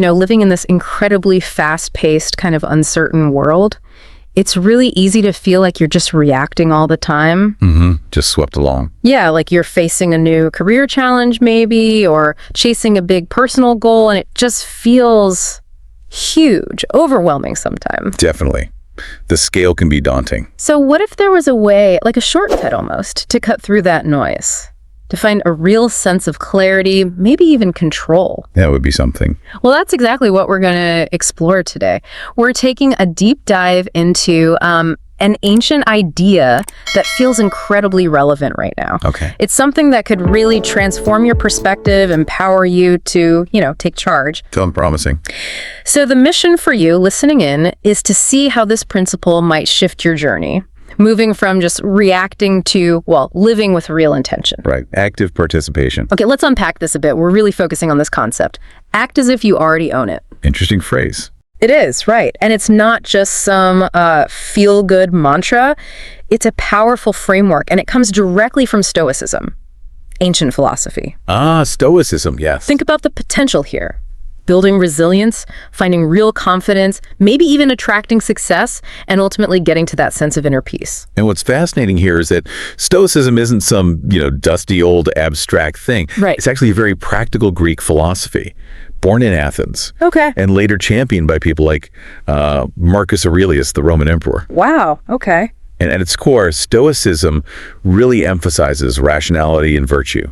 living in this incredibly fast-paced, kind of uncertain world, it's really easy to feel like you're just reacting all the time. Just swept along. Yeah, like you're facing a new career challenge maybe, or chasing a big personal goal, and it just feels huge, overwhelming sometimes. Definitely. The scale can be daunting. So what if there was a way, like a shortcut almost, to cut through that noise? To find a real sense of clarity, maybe even control. That would be something. Well, that's exactly what we're going to explore today. We're taking a deep dive into an ancient idea that feels incredibly relevant right now. Okay. It's something that could really transform your perspective, empower you to, take charge. Sounds promising. So the mission for you listening in is to see how this principle might shift your journey, moving from just reacting to, living with real intention. Right. Active participation. Okay, let's unpack this a bit. We're really focusing on this concept. Act as if you already own it. Interesting phrase. It is, right. And it's not just some feel-good mantra. It's a powerful framework, and it comes directly from Stoicism, ancient philosophy. Stoicism, yes. Think about the potential here. Building resilience, finding real confidence, maybe even attracting success, and ultimately getting to that sense of inner peace. And what's fascinating here is that Stoicism isn't some, dusty old abstract thing. Right. It's actually a very practical Greek philosophy, born in Athens. Okay. And later championed by people like Marcus Aurelius, the Roman emperor. Wow, okay. And at its core, Stoicism really emphasizes rationality and virtue.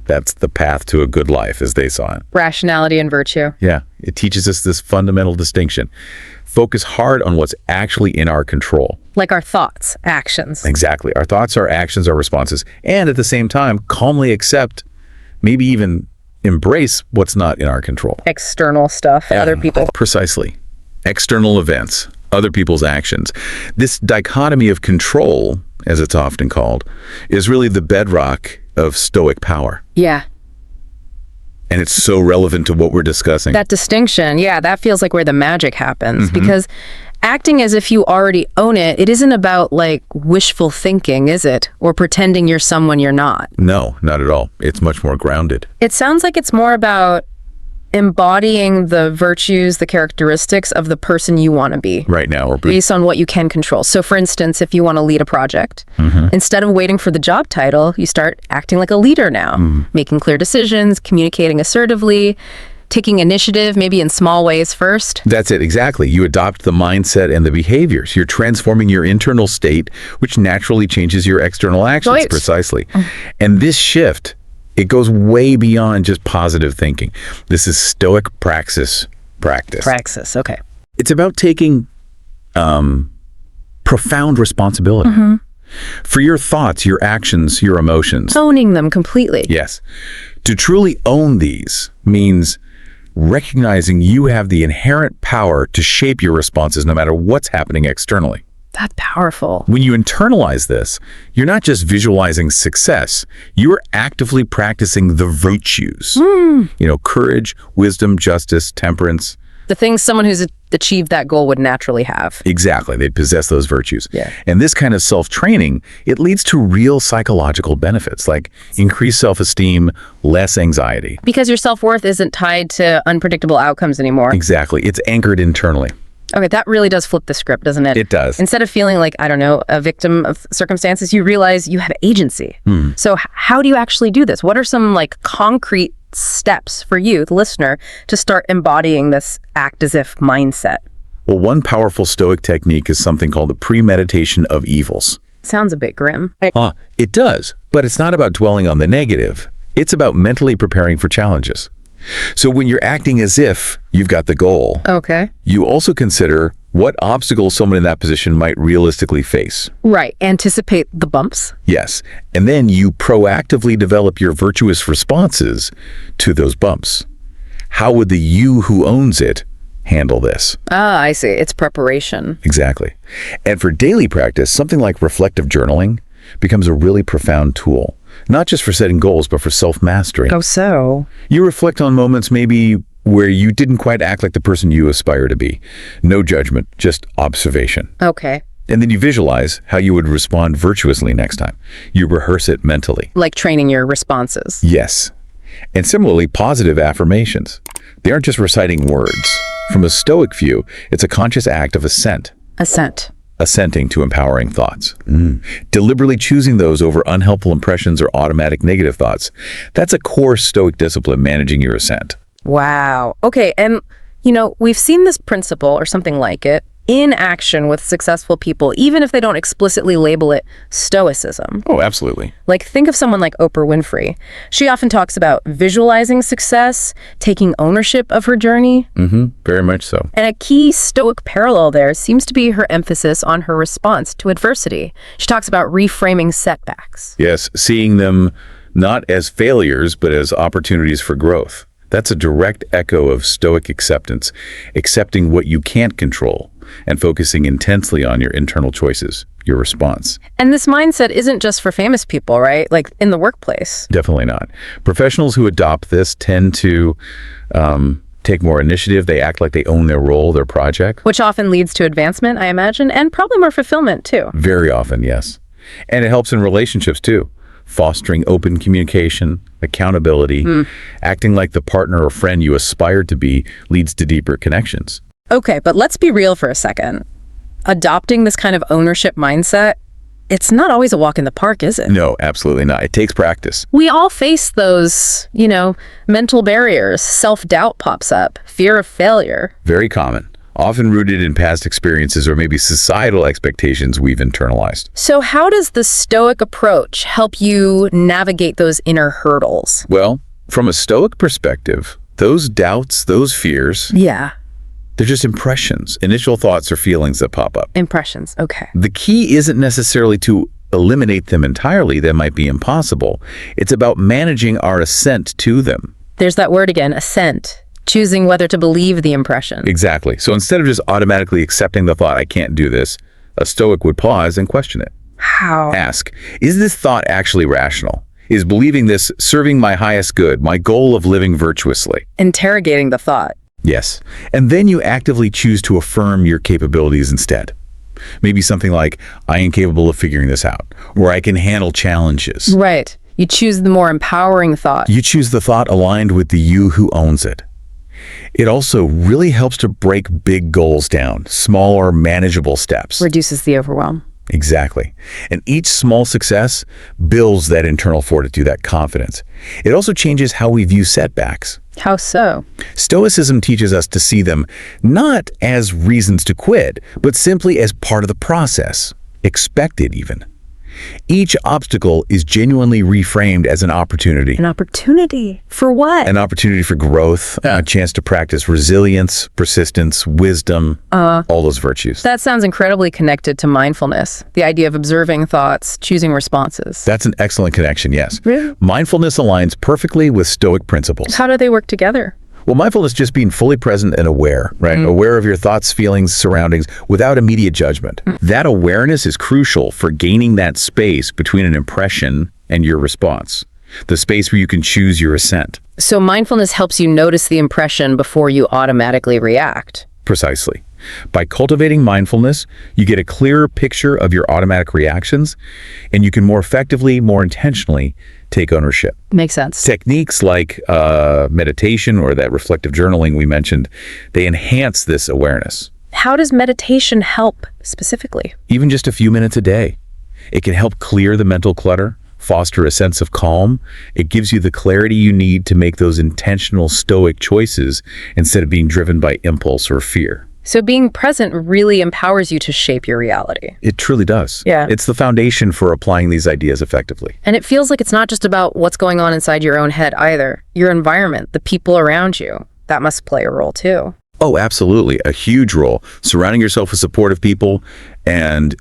That's the path to a good life, as they saw it. Rationality and virtue. Yeah, it teaches us this fundamental distinction. Focus hard on what's actually in our control. Like our thoughts, actions. Exactly. Our thoughts, our actions, our responses. And at the same time, calmly accept, maybe even embrace what's not in our control. External stuff, other people. Precisely. External events, other people's actions. This dichotomy of control, as it's often called, is really the bedrock of Stoic power. Yeah. And it's so relevant to what we're discussing. That distinction, that feels like where the magic happens. Because acting as if you already own it, it isn't about like wishful thinking, is it? Or pretending you're someone you're not. No, not at all. It's much more grounded. It sounds like it's more about embodying the virtues, the characteristics of the person you want to be. Right now. Or based on what you can control. So for instance, if you want to lead a project, instead of waiting for the job title, you start acting like a leader now, making clear decisions, communicating assertively, taking initiative, maybe in small ways first. That's it, exactly. You adopt the mindset and the behaviors. You're transforming your internal state, which naturally changes your external actions. Right. Precisely. And this shift, it goes way beyond just positive thinking. This is Stoic practice. Praxis, okay. It's about taking profound responsibility for your thoughts, your actions, your emotions. Owning them completely. Yes. To truly own these means recognizing you have the inherent power to shape your responses no matter what's happening externally. That's powerful. When you internalize this, you're not just visualizing success, you're actively practicing the virtues. Courage, wisdom, justice, temperance. The things someone who's achieved that goal would naturally have. Exactly. They possess those virtues. Yeah. And this kind of self-training, it leads to real psychological benefits like increased self-esteem, less anxiety. Because your self-worth isn't tied to unpredictable outcomes anymore. Exactly. It's anchored internally. Okay, that really does flip the script, doesn't it? It does. Instead of feeling like, a victim of circumstances, you realize you have agency. So how do you actually do this? What are some concrete steps for you, the listener, to start embodying this act as if mindset? Well, one powerful Stoic technique is something called the premeditation of evils. Sounds a bit grim. It does, but it's not about dwelling on the negative. It's about mentally preparing for challenges. So when you're acting as if you've got the goal, Okay. you also consider what obstacles someone in that position might realistically face. Right. Anticipate the bumps. Yes. And then you proactively develop your virtuous responses to those bumps. How would the you who owns it handle this? I see. It's preparation. Exactly. And for daily practice, something like reflective journaling becomes a really profound tool. Not just for setting goals, but for self-mastery. Oh, so? You reflect on moments maybe where you didn't quite act like the person you aspire to be. No judgment, just observation. Okay. And then you visualize how you would respond virtuously next time. You rehearse it mentally. Like training your responses. Yes. And similarly, positive affirmations. They aren't just reciting words. From a Stoic view, it's a conscious act of assent. Assent. Assenting to empowering thoughts. Deliberately choosing those over unhelpful impressions or automatic negative thoughts. That's a core Stoic discipline, managing your assent. Wow. Okay, and, we've seen this principle, or something like it, in action with successful people, even if they don't explicitly label it Stoicism. Oh, absolutely. Like, think of someone like Oprah Winfrey. She often talks about visualizing success, taking ownership of her journey. Very much so. And a key Stoic parallel there seems to be her emphasis on her response to adversity. She talks about reframing setbacks. Yes, seeing them not as failures, but as opportunities for growth. That's a direct echo of Stoic acceptance, accepting what you can't control and focusing intensely on your internal choices, your response. And this mindset isn't just for famous people, right? Like in the workplace. Definitely not. Professionals who adopt this tend to take more initiative. They act like they own their role, their project. Which often leads to advancement, I imagine, and probably more fulfillment too. Very often, yes. And it helps in relationships too. Fostering open communication, accountability, acting like the partner or friend you aspire to be leads to deeper connections. Okay, but let's be real for a second. Adopting this kind of ownership mindset, it's not always a walk in the park, is it? No, absolutely not. It takes practice. We all face those, mental barriers. Self-doubt pops up, fear of failure. Very common. Often rooted in past experiences or maybe societal expectations we've internalized. So how does the Stoic approach help you navigate those inner hurdles? Well, from a Stoic perspective, those doubts, those fears, Yeah. they're just impressions, initial thoughts or feelings that pop up. Impressions, okay. The key isn't necessarily to eliminate them entirely. That might be impossible. It's about managing our assent to them. There's that word again, assent. Choosing whether to believe the impression. Exactly. So instead of just automatically accepting the thought, I can't do this, a Stoic would pause and question it. How? Ask, is this thought actually rational? Is believing this serving my highest good, my goal of living virtuously? Interrogating the thought. Yes. And then you actively choose to affirm your capabilities instead. Maybe something like, I am capable of figuring this out, or I can handle challenges. Right. You choose the more empowering thought. You choose the thought aligned with the you who owns it. It also really helps to break big goals down, smaller, manageable steps. Reduces the overwhelm. Exactly. And each small success builds that internal fortitude, that confidence. It also changes how we view setbacks. How so? Stoicism teaches us to see them not as reasons to quit, but simply as part of the process, expected even. Each obstacle is genuinely reframed as an opportunity. An opportunity? For what? An opportunity for growth, a chance to practice resilience, persistence, wisdom, all those virtues. That sounds incredibly connected to mindfulness, the idea of observing thoughts, choosing responses. That's an excellent connection, yes. Really? Mindfulness aligns perfectly with Stoic principles. How do they work together? Well, mindfulness is just being fully present and aware, right? Aware of your thoughts, feelings, surroundings without immediate judgment. That awareness is crucial for gaining that space between an impression and your response. The space where you can choose your assent. So mindfulness helps you notice the impression before you automatically react. Precisely. By cultivating mindfulness, you get a clearer picture of your automatic reactions, and you can more effectively, more intentionally take ownership. Makes sense. Techniques like meditation or that reflective journaling we mentioned, they enhance this awareness. How does meditation help specifically? Even just a few minutes a day. It can help clear the mental clutter, foster a sense of calm. It gives you the clarity you need to make those intentional Stoic choices instead of being driven by impulse or fear. So being present really empowers you to shape your reality. It truly does. Yeah. It's the foundation for applying these ideas effectively. And it feels like it's not just about what's going on inside your own head either. Your environment, the people around you, that must play a role too. Oh, absolutely. A huge role. Surrounding yourself with supportive people and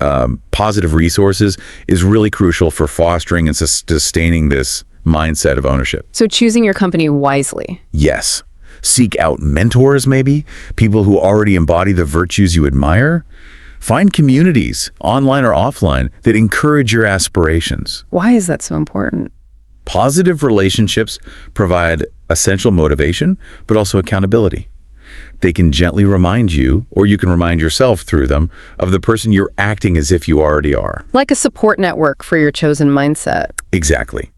positive resources is really crucial for fostering and sustaining this mindset of ownership. So choosing your company wisely. Yes. Seek out mentors, maybe, people who already embody the virtues you admire. Find communities, online or offline, that encourage your aspirations. Why is that so important? Positive relationships provide essential motivation, but also accountability. They can gently remind you, or you can remind yourself through them, of the person you're acting as if you already are. Like a support network for your chosen mindset. Exactly.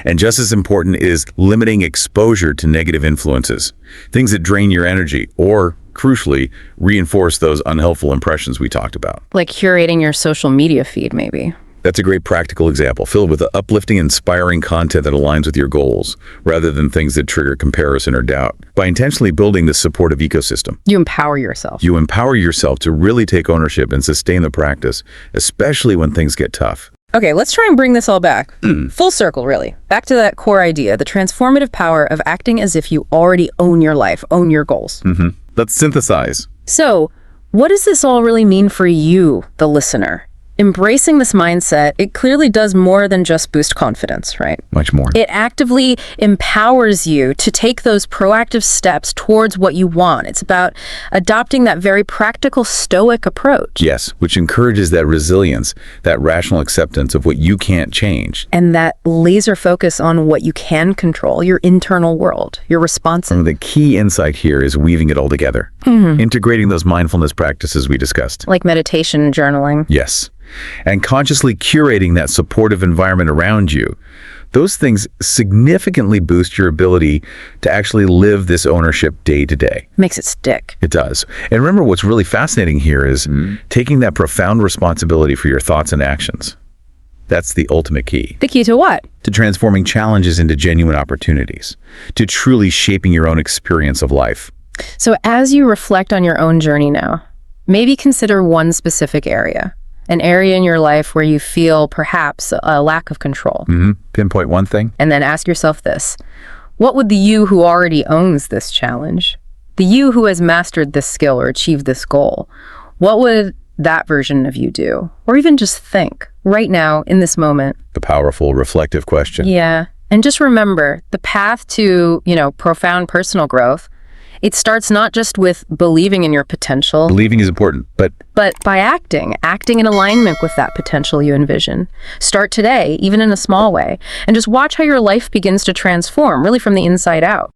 And just as important is limiting exposure to negative influences, things that drain your energy or, crucially, reinforce those unhelpful impressions we talked about. Like curating your social media feed, maybe. That's a great practical example, filled with uplifting, inspiring content that aligns with your goals, rather than things that trigger comparison or doubt. By intentionally building this supportive ecosystem, You empower yourself. you empower yourself to really take ownership and sustain the practice, especially when things get tough. Okay, let's try and bring this all back. Full circle, really. Back to that core idea, the transformative power of acting as if you already own your life, own your goals. Let's synthesize. So, what does this all really mean for you, the listener? Embracing this mindset, it clearly does more than just boost confidence, right? Much more. It actively empowers you to take those proactive steps towards what you want. It's about adopting that very practical Stoic approach. Yes, which encourages that resilience, that rational acceptance of what you can't change. And that laser focus on what you can control, your internal world, your responses. And the key insight here is weaving it all together. Integrating those mindfulness practices we discussed. Like meditation and journaling. Yes. And consciously curating that supportive environment around you. Those things significantly boost your ability to actually live this ownership day to day. Makes it stick. It does. And remember, what's really fascinating here is taking that profound responsibility for your thoughts and actions. That's the ultimate key. The key to what? To transforming challenges into genuine opportunities. To truly shaping your own experience of life. So as you reflect on your own journey now, maybe consider one specific area. An area in your life where you feel perhaps a lack of control. Pinpoint one thing. And then ask yourself this. What would the you who already owns this challenge, the you who has mastered this skill or achieved this goal, what would that version of you do? Or even just think right now in this moment. The powerful, reflective question. Yeah. And just remember, the path to, profound personal growth, it starts not just with believing in your potential. Believing is important, but by acting in alignment with that potential you envision. Start today, even in a small way, and just watch how your life begins to transform, really from the inside out.